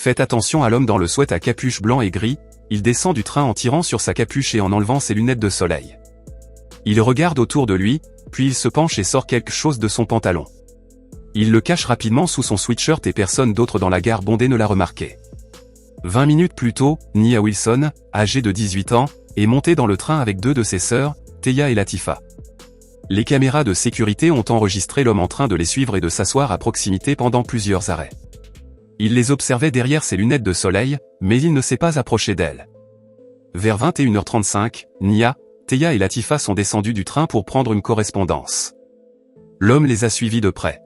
Faites attention à l'homme dans le sweat à capuche blanc et gris, il descend du train en tirant sur sa capuche et en enlevant ses lunettes de soleil. Il regarde autour de lui, puis il se penche et sort quelque chose de son pantalon. Il le cache rapidement sous son sweatshirt et personne d'autre dans la gare bondée ne l'a remarqué. 20 minutes plus tôt, Nia Wilson, âgée de 18 ans, est montée dans le train avec deux de ses sœurs, Teya et Latifa. Les caméras de sécurité ont enregistré l'homme en train de les suivre et de s'asseoir à proximité pendant plusieurs arrêts. Il les observait derrière ses lunettes de soleil, mais il ne s'est pas approché d'elle. Vers 21h35, Nia, Teya et Latifa sont descendus du train pour prendre une correspondance. L'homme les a suivis de près.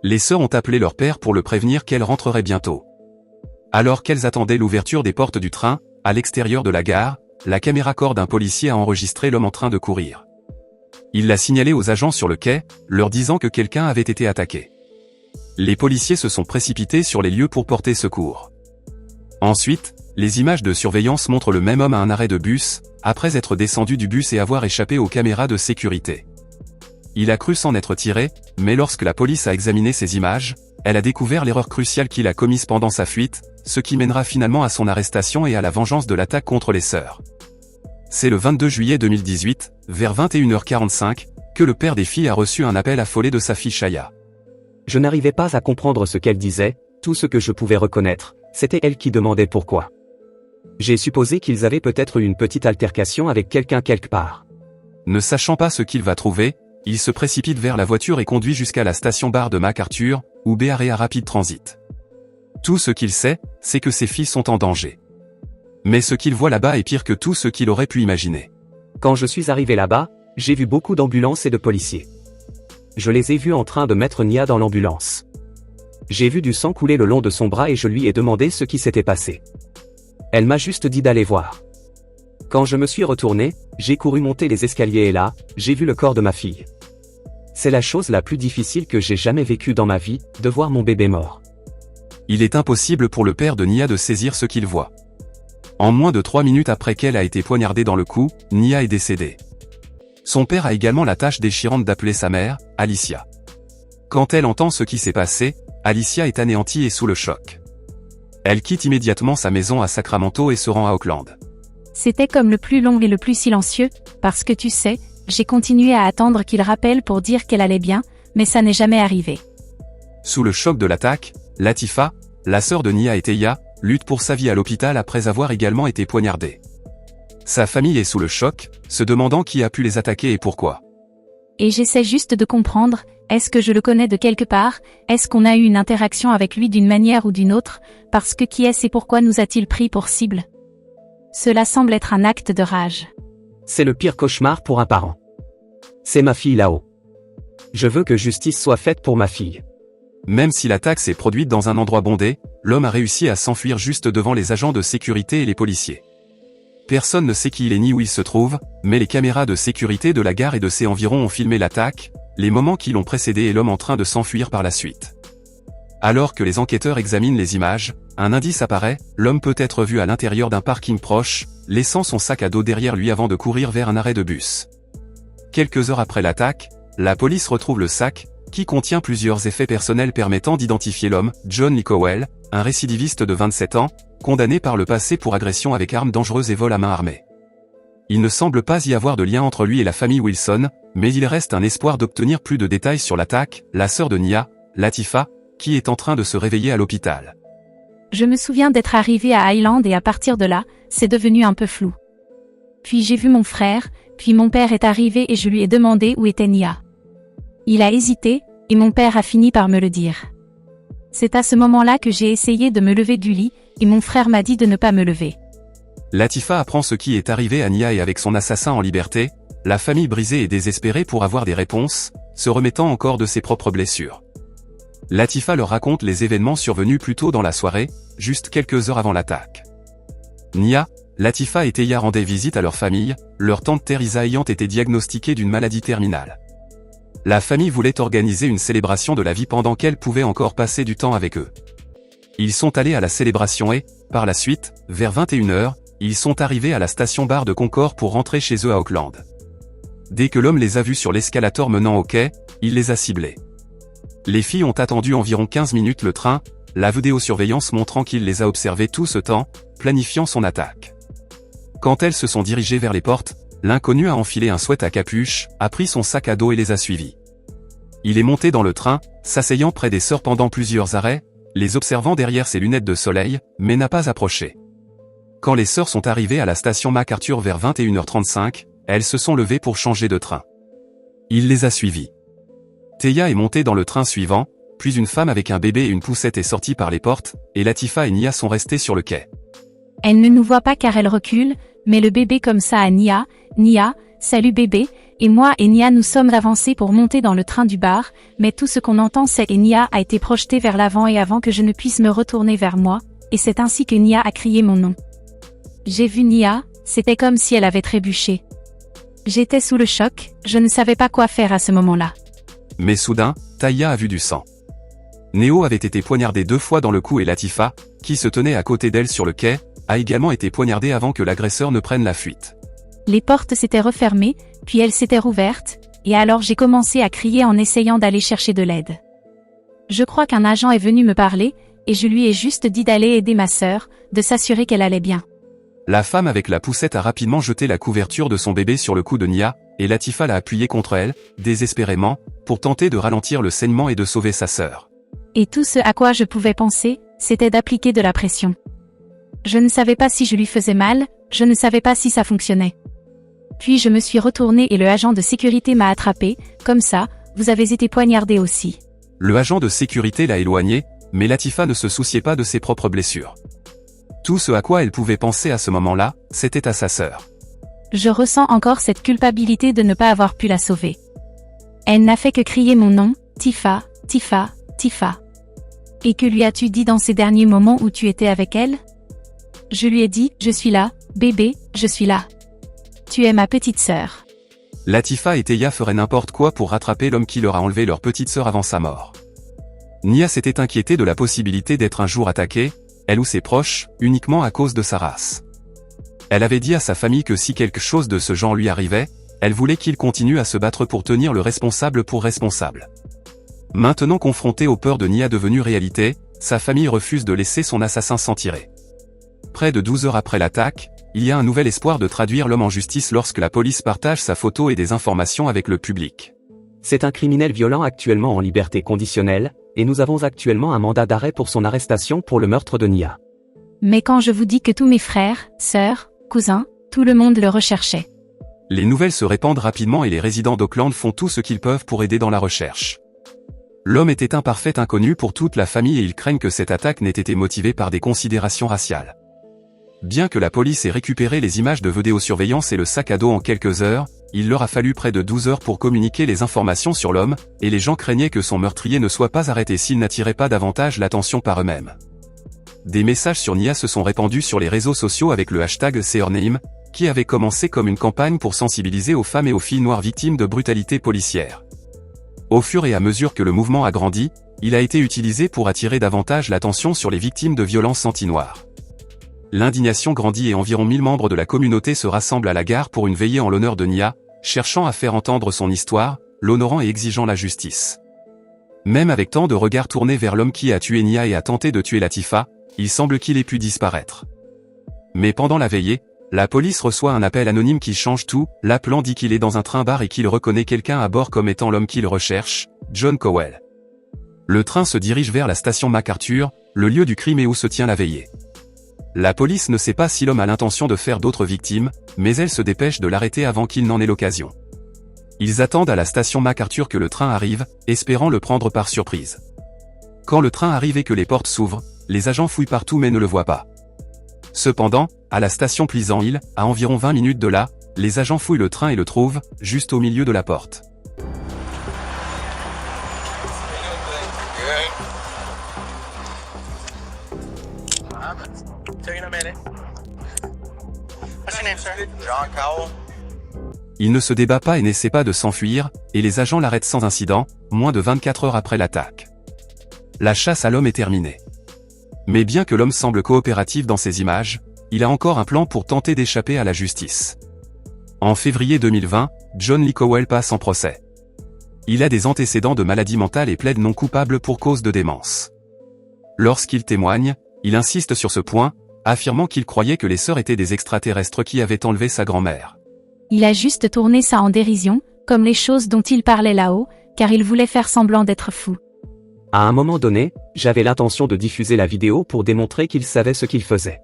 Les sœurs ont appelé leur père pour le prévenir qu'elle rentrerait bientôt. Alors qu'elles attendaient l'ouverture des portes du train, à l'extérieur de la gare, la caméra corps d'un policier a enregistré l'homme en train de courir. Il l'a signalé aux agents sur le quai, leur disant que quelqu'un avait été attaqué. Les policiers se sont précipités sur les lieux pour porter secours. Ensuite, les images de surveillance montrent le même homme à un arrêt de bus, après être descendu du bus et avoir échappé aux caméras de sécurité. Il a cru s'en être tiré, mais lorsque la police a examiné ces images, elle a découvert l'erreur cruciale qu'il a commise pendant sa fuite, ce qui mènera finalement à son arrestation et à la vengeance de l'attaque contre les sœurs. C'est le 22 juillet 2018, vers 21h45, que le père des filles a reçu un appel affolé de sa fille Shaya. Je n'arrivais pas à comprendre ce qu'elle disait, tout ce que je pouvais reconnaître, c'était elle qui demandait pourquoi. J'ai supposé qu'ils avaient peut-être eu une petite altercation avec quelqu'un quelque part. Ne sachant pas ce qu'il va trouver, il se précipite vers la voiture et conduit jusqu'à la station-bar de MacArthur, ou Bearea Rapid Transit. Tout ce qu'il sait, c'est que ses filles sont en danger. Mais ce qu'il voit là-bas est pire que tout ce qu'il aurait pu imaginer. Quand je suis arrivé là-bas, j'ai vu beaucoup d'ambulances et de policiers. Je les ai vus en train de mettre Nia dans l'ambulance. J'ai vu du sang couler le long de son bras et je lui ai demandé ce qui s'était passé. Elle m'a juste dit d'aller voir. Quand je me suis retourné, j'ai couru monter les escaliers et là, j'ai vu le corps de ma fille. C'est la chose la plus difficile que j'ai jamais vécue dans ma vie, de voir mon bébé mort. Il est impossible pour le père de Nia de saisir ce qu'il voit. En moins de 3 minutes après qu'elle a été poignardée dans le cou, Nia est décédée. Son père a également la tâche déchirante d'appeler sa mère, Alicia. Quand elle entend ce qui s'est passé, Alicia est anéantie et sous le choc. Elle quitte immédiatement sa maison à Sacramento et se rend à Oakland. C'était comme le plus long et le plus silencieux, parce que tu sais, j'ai continué à attendre qu'il rappelle pour dire qu'elle allait bien, mais ça n'est jamais arrivé. Sous le choc de l'attaque, Latifa, la sœur de Nia et Teya, lutte pour sa vie à l'hôpital après avoir également été poignardée. Sa famille est sous le choc, se demandant qui a pu les attaquer et pourquoi. Et j'essaie juste de comprendre, est-ce que je le connais de quelque part, est-ce qu'on a eu une interaction avec lui d'une manière ou d'une autre, parce que qui est-ce et pourquoi nous a-t-il pris pour cible? Cela semble être un acte de rage. C'est le pire cauchemar pour un parent. C'est ma fille là-haut. Je veux que justice soit faite pour ma fille. Même si l'attaque s'est produite dans un endroit bondé, l'homme a réussi à s'enfuir juste devant les agents de sécurité et les policiers. Personne ne sait qui il est ni où il se trouve, mais les caméras de sécurité de la gare et de ses environs ont filmé l'attaque, les moments qui l'ont précédé et l'homme en train de s'enfuir par la suite. Alors que les enquêteurs examinent les images, un indice apparaît, l'homme peut être vu à l'intérieur d'un parking proche, laissant son sac à dos derrière lui avant de courir vers un arrêt de bus. Quelques heures après l'attaque, la police retrouve le sac, qui contient plusieurs effets personnels permettant d'identifier l'homme, John Lee Cowell, un récidiviste de 27 ans, condamné par le passé pour agression avec armes dangereuses et vol à main armée. Il ne semble pas y avoir de lien entre lui et la famille Wilson, mais il reste un espoir d'obtenir plus de détails sur l'attaque, la sœur de Nia, Latifa, qui est en train de se réveiller à l'hôpital. Je me souviens d'être arrivé à Highland et à partir de là, c'est devenu un peu flou. Puis j'ai vu mon frère, puis mon père est arrivé et je lui ai demandé où était Nia. Il a hésité, et mon père a fini par me le dire. C'est à ce moment-là que j'ai essayé de me lever du lit, et mon frère m'a dit de ne pas me lever. Latifa apprend ce qui est arrivé à Nia et avec son assassin en liberté, la famille brisée et désespérée pour avoir des réponses, se remettant encore de ses propres blessures. Latifa leur raconte les événements survenus plus tôt dans la soirée, juste quelques heures avant l'attaque. Nia, Latifa et Teya rendaient visite à leur famille, leur tante Teresa ayant été diagnostiquée d'une maladie terminale. La famille voulait organiser une célébration de la vie pendant qu'elle pouvait encore passer du temps avec eux. Ils sont allés à la célébration et, par la suite, vers 21h, ils sont arrivés à la station-bar de Concord pour rentrer chez eux à Oakland. Dès que l'homme les a vus sur l'escalator menant au quai, il les a ciblés. Les filles ont attendu environ 15 minutes le train, la vidéosurveillance montrant qu'il les a observés tout ce temps, planifiant son attaque. Quand elles se sont dirigées vers les portes, l'inconnu a enfilé un sweat à capuche, a pris son sac à dos et les a suivis. Il est monté dans le train, s'asseyant près des sœurs pendant plusieurs arrêts, les observant derrière ses lunettes de soleil, mais n'a pas approché. Quand les sœurs sont arrivées à la station MacArthur vers 21h35, elles se sont levées pour changer de train. Il les a suivies. Teya est montée dans le train suivant, puis une femme avec un bébé et une poussette est sortie par les portes, et Latifa et Nia sont restées sur le quai. Elle ne nous voit pas car elle recule, mais le bébé comme ça à Nia, Nia, salut bébé, et moi et Nia nous sommes avancés pour monter dans le train du bar, mais tout ce qu'on entend c'est que Nia a été projetée vers l'avant et avant que je ne puisse me retourner vers moi, et c'est ainsi que Nia a crié mon nom. J'ai vu Nia, c'était comme si elle avait trébuché. J'étais sous le choc, je ne savais pas quoi faire à ce moment-là. Mais soudain, Taya a vu du sang. Néo avait été poignardé 2 fois dans le cou et Latifa, qui se tenait à côté d'elle sur le quai, a également été poignardée avant que l'agresseur ne prenne la fuite. Les portes s'étaient refermées, puis elles s'étaient rouvertes, et alors j'ai commencé à crier en essayant d'aller chercher de l'aide. Je crois qu'un agent est venu me parler, et je lui ai juste dit d'aller aider ma sœur, de s'assurer qu'elle allait bien. La femme avec la poussette a rapidement jeté la couverture de son bébé sur le cou de Nia, et Latifa l'a appuyé contre elle, désespérément, pour tenter de ralentir le saignement et de sauver sa sœur. Et tout ce à quoi je pouvais penser, c'était d'appliquer de la pression. Je ne savais pas si je lui faisais mal, je ne savais pas si ça fonctionnait. Puis je me suis retournée et le agent de sécurité m'a attrapé, comme ça, vous avez été poignardé aussi. Le agent de sécurité l'a éloigné, mais Latifa ne se souciait pas de ses propres blessures. Tout ce à quoi elle pouvait penser à ce moment-là, c'était à sa sœur. Je ressens encore cette culpabilité de ne pas avoir pu la sauver. Elle n'a fait que crier mon nom, Tifa, Tifa, Tifa. Et que lui as-tu dit dans ces derniers moments où tu étais avec elle? Je lui ai dit, je suis là, bébé, je suis là. Tu es ma petite sœur. Latifa et Teya feraient n'importe quoi pour rattraper l'homme qui leur a enlevé leur petite sœur avant sa mort. Nia s'était inquiétée de la possibilité d'être un jour attaquée, elle ou ses proches, uniquement à cause de sa race. Elle avait dit à sa famille que si quelque chose de ce genre lui arrivait, elle voulait qu'il continue à se battre pour tenir le responsable pour responsable. Maintenant confrontée aux peurs de Nia devenues réalité, sa famille refuse de laisser son assassin s'en tirer. Près de 12 heures après l'attaque, il y a un nouvel espoir de traduire l'homme en justice lorsque la police partage sa photo et des informations avec le public. C'est un criminel violent actuellement en liberté conditionnelle, et nous avons actuellement un mandat d'arrêt pour son arrestation pour le meurtre de Nia. Mais quand je vous dis que tous mes frères, sœurs, cousins, tout le monde le recherchait. Les nouvelles se répandent rapidement et les résidents d'Auckland font tout ce qu'ils peuvent pour aider dans la recherche. L'homme était un parfait inconnu pour toute la famille et ils craignent que cette attaque n'ait été motivée par des considérations raciales. Bien que la police ait récupéré les images de vidéosurveillance et le sac à dos en quelques heures, il leur a fallu près de 12 heures pour communiquer les informations sur l'homme, et les gens craignaient que son meurtrier ne soit pas arrêté s'il n'attirait pas davantage l'attention par eux-mêmes. Des messages sur Nia se sont répandus sur les réseaux sociaux avec le hashtag #SayHerName, qui avait commencé comme une campagne pour sensibiliser aux femmes et aux filles noires victimes de brutalité policière. Au fur et à mesure que le mouvement a grandi, il a été utilisé pour attirer davantage l'attention sur les victimes de violences anti-noires. L'indignation grandit et environ 1000 membres de la communauté se rassemblent à la gare pour une veillée en l'honneur de Nia, cherchant à faire entendre son histoire, l'honorant et exigeant la justice. Même avec tant de regards tournés vers l'homme qui a tué Nia et a tenté de tuer Latifa, il semble qu'il ait pu disparaître. Mais pendant la veillée, la police reçoit un appel anonyme qui change tout, l'appelant dit qu'il est dans un train-bar et qu'il reconnaît quelqu'un à bord comme étant l'homme qu'il recherche, John Cowell. Le train se dirige vers la station MacArthur, le lieu du crime et où se tient la veillée. La police ne sait pas si l'homme a l'intention de faire d'autres victimes, mais elle se dépêche de l'arrêter avant qu'il n'en ait l'occasion. Ils attendent à la station MacArthur que le train arrive, espérant le prendre par surprise. Quand le train arrive et que les portes s'ouvrent, les agents fouillent partout mais ne le voient pas. Cependant, à la station Pleasant Hill, à environ 20 minutes de là, les agents fouillent le train et le trouvent, juste au milieu de la porte. John Cowell. Il ne se débat pas et n'essaie pas de s'enfuir, et les agents l'arrêtent sans incident, moins de 24 heures après l'attaque. La chasse à l'homme est terminée. Mais bien que l'homme semble coopératif dans ses images, il a encore un plan pour tenter d'échapper à la justice. En février 2020, John Lee Cowell passe en procès. Il a des antécédents de maladie mentale et plaide non coupable pour cause de démence. Lorsqu'il témoigne, il insiste sur ce point, affirmant qu'il croyait que les sœurs étaient des extraterrestres qui avaient enlevé sa grand-mère. Il a juste tourné ça en dérision, comme les choses dont il parlait là-haut, car il voulait faire semblant d'être fou. À un moment donné, j'avais l'intention de diffuser la vidéo pour démontrer qu'il savait ce qu'il faisait.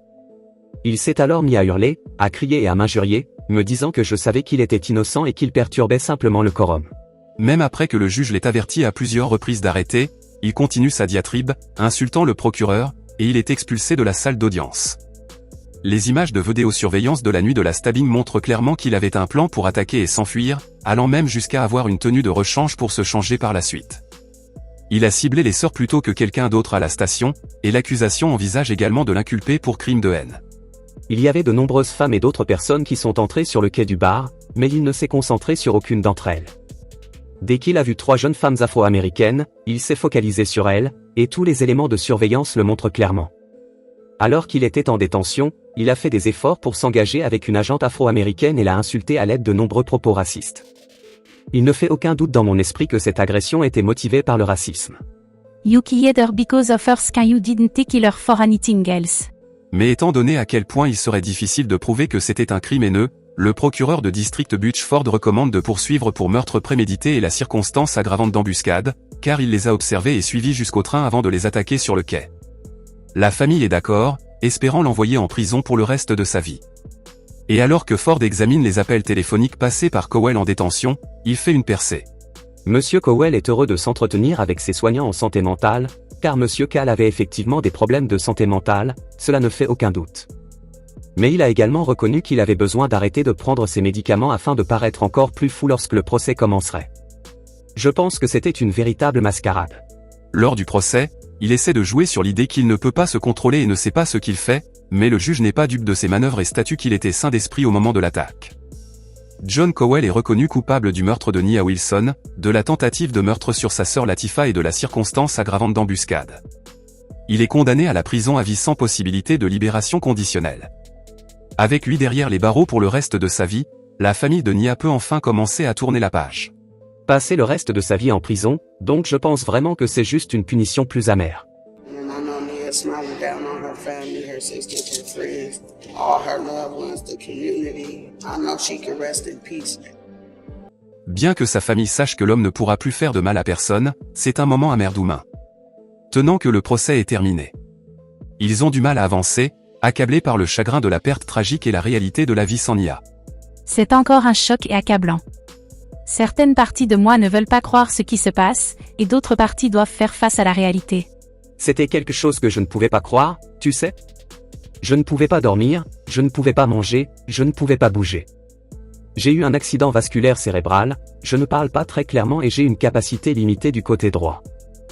Il s'est alors mis à hurler, à crier et à m'injurier, me disant que je savais qu'il était innocent et qu'il perturbait simplement le quorum. Même après que le juge l'ait averti à plusieurs reprises d'arrêter, il continue sa diatribe, insultant le procureur, et il est expulsé de la salle d'audience. Les images de vidéosurveillance de la nuit de la stabbing montrent clairement qu'il avait un plan pour attaquer et s'enfuir, allant même jusqu'à avoir une tenue de rechange pour se changer par la suite. Il a ciblé les sœurs plutôt que quelqu'un d'autre à la station, et l'accusation envisage également de l'inculper pour crime de haine. Il y avait de nombreuses femmes et d'autres personnes qui sont entrées sur le quai du bar, mais il ne s'est concentré sur aucune d'entre elles. Dès qu'il a vu 3 jeunes femmes afro-américaines, il s'est focalisé sur elles, et tous les éléments de surveillance le montrent clairement. Alors qu'il était en détention, il a fait des efforts pour s'engager avec une agente afro-américaine et l'a insultée à l'aide de nombreux propos racistes. Il ne fait aucun doute dans mon esprit que cette agression était motivée par le racisme. You killed her because of her skin, you didn't kill her for anything else. Mais étant donné à quel point il serait difficile de prouver que c'était un crime haineux, le procureur de district Butchford recommande de poursuivre pour meurtre prémédité et la circonstance aggravante d'embuscade, car il les a observés et suivis jusqu'au train avant de les attaquer sur le quai. La famille est d'accord, espérant l'envoyer en prison pour le reste de sa vie. Et alors que Ford examine les appels téléphoniques passés par Cowell en détention, il fait une percée. Monsieur Cowell est heureux de s'entretenir avec ses soignants en santé mentale, car Monsieur Kahl avait effectivement des problèmes de santé mentale, cela ne fait aucun doute. Mais il a également reconnu qu'il avait besoin d'arrêter de prendre ses médicaments afin de paraître encore plus fou lorsque le procès commencerait. Je pense que c'était une véritable mascarade. Lors du procès, il essaie de jouer sur l'idée qu'il ne peut pas se contrôler et ne sait pas ce qu'il fait, mais le juge n'est pas dupe de ses manœuvres et statue qu'il était sain d'esprit au moment de l'attaque. John Cowell est reconnu coupable du meurtre de Nia Wilson, de la tentative de meurtre sur sa sœur Latifah et de la circonstance aggravante d'embuscade. Il est condamné à la prison à vie sans possibilité de libération conditionnelle. Avec lui derrière les barreaux pour le reste de sa vie, la famille de Nia peut enfin commencer à tourner la page. Passer le reste de sa vie en prison, donc je pense vraiment que c'est juste une punition plus amère. Smiling down on her family, her sisters, her friends, all her loved ones, the community. I know she can rest in peace. Bien que sa famille sache que l'homme ne pourra plus faire de mal à personne, c'est un moment amer d'humain. Tenant que le procès est terminé. Ils ont du mal à avancer, accablés par le chagrin de la perte tragique et la réalité de la vie sans Nia. C'est encore un choc et accablant. Certaines parties de moi ne veulent pas croire ce qui se passe, et d'autres parties doivent faire face à la réalité. C'était quelque chose que je ne pouvais pas croire, tu sais. Je ne pouvais pas dormir, je ne pouvais pas manger, je ne pouvais pas bouger. J'ai eu un accident vasculaire cérébral, je ne parle pas très clairement et j'ai une capacité limitée du côté droit.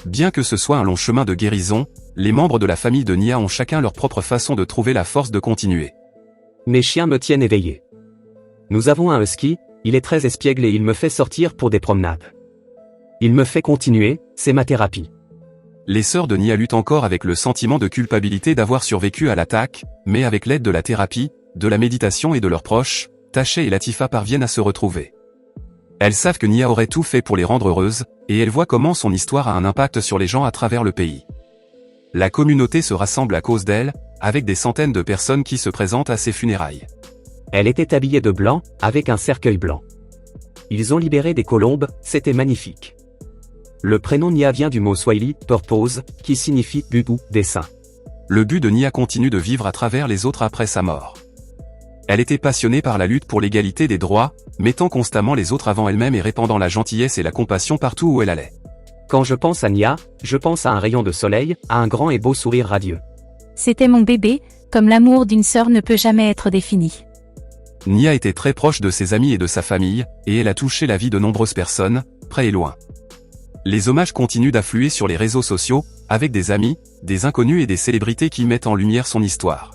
Bien que ce soit un long chemin de guérison, les membres de la famille de Nia ont chacun leur propre façon de trouver la force de continuer. Mes chiens me tiennent éveillé. Nous avons un husky, il est très espiègle et il me fait sortir pour des promenades. Il me fait continuer, c'est ma thérapie. Les sœurs de Nia luttent encore avec le sentiment de culpabilité d'avoir survécu à l'attaque, mais avec l'aide de la thérapie, de la méditation et de leurs proches, Taché et Latifah parviennent à se retrouver. Elles savent que Nia aurait tout fait pour les rendre heureuses, et elles voient comment son histoire a un impact sur les gens à travers le pays. La communauté se rassemble à cause d'elle, avec des centaines de personnes qui se présentent à ses funérailles. Elle était habillée de blanc, avec un cercueil blanc. Ils ont libéré des colombes, c'était magnifique. Le prénom Nia vient du mot swahili, purpose, qui signifie but ou dessein. Le but de Nia continue de vivre à travers les autres après sa mort. Elle était passionnée par la lutte pour l'égalité des droits, mettant constamment les autres avant elle-même et répandant la gentillesse et la compassion partout où elle allait. Quand je pense à Nia, je pense à un rayon de soleil, à un grand et beau sourire radieux. C'était mon bébé, comme l'amour d'une sœur ne peut jamais être défini. Nia était très proche de ses amis et de sa famille, et elle a touché la vie de nombreuses personnes, près et loin. Les hommages continuent d'affluer sur les réseaux sociaux, avec des amis, des inconnus et des célébrités qui mettent en lumière son histoire.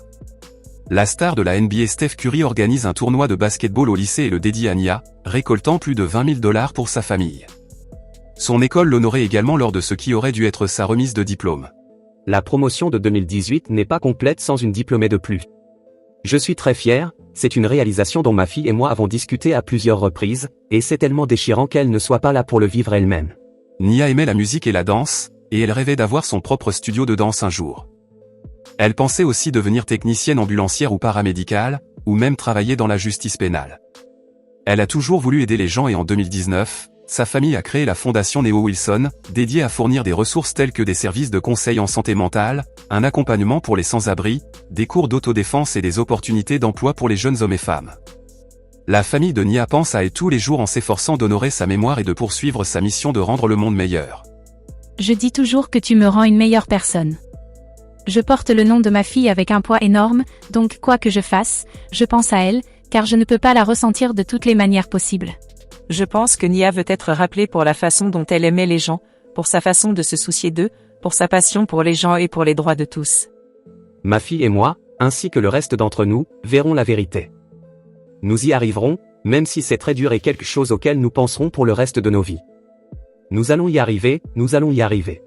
La star de la NBA Steph Curry organise un tournoi de basketball au lycée et le dédie à Nia, récoltant plus de $20 000 pour sa famille. Son école l'honorait également lors de ce qui aurait dû être sa remise de diplôme. La promotion de 2018 n'est pas complète sans une diplômée de plus. Je suis très fier, c'est une réalisation dont ma fille et moi avons discuté à plusieurs reprises, et c'est tellement déchirant qu'elle ne soit pas là pour le vivre elle-même. Nia aimait la musique et la danse, et elle rêvait d'avoir son propre studio de danse un jour. Elle pensait aussi devenir technicienne ambulancière ou paramédicale, ou même travailler dans la justice pénale. Elle a toujours voulu aider les gens et en 2019, sa famille a créé la fondation Néo Wilson, dédiée à fournir des ressources telles que des services de conseil en santé mentale, un accompagnement pour les sans-abri, des cours d'autodéfense et des opportunités d'emploi pour les jeunes hommes et femmes. La famille de Nia pense à elle tous les jours en s'efforçant d'honorer sa mémoire et de poursuivre sa mission de rendre le monde meilleur. Je dis toujours que tu me rends une meilleure personne. Je porte le nom de ma fille avec un poids énorme, donc quoi que je fasse, je pense à elle, car je ne peux pas la ressentir de toutes les manières possibles. Je pense que Nia veut être rappelée pour la façon dont elle aimait les gens, pour sa façon de se soucier d'eux, pour sa passion pour les gens et pour les droits de tous. Ma fille et moi, ainsi que le reste d'entre nous, verrons la vérité. Nous y arriverons, même si c'est très dur et quelque chose auquel nous penserons pour le reste de nos vies. Nous allons y arriver, nous allons y arriver.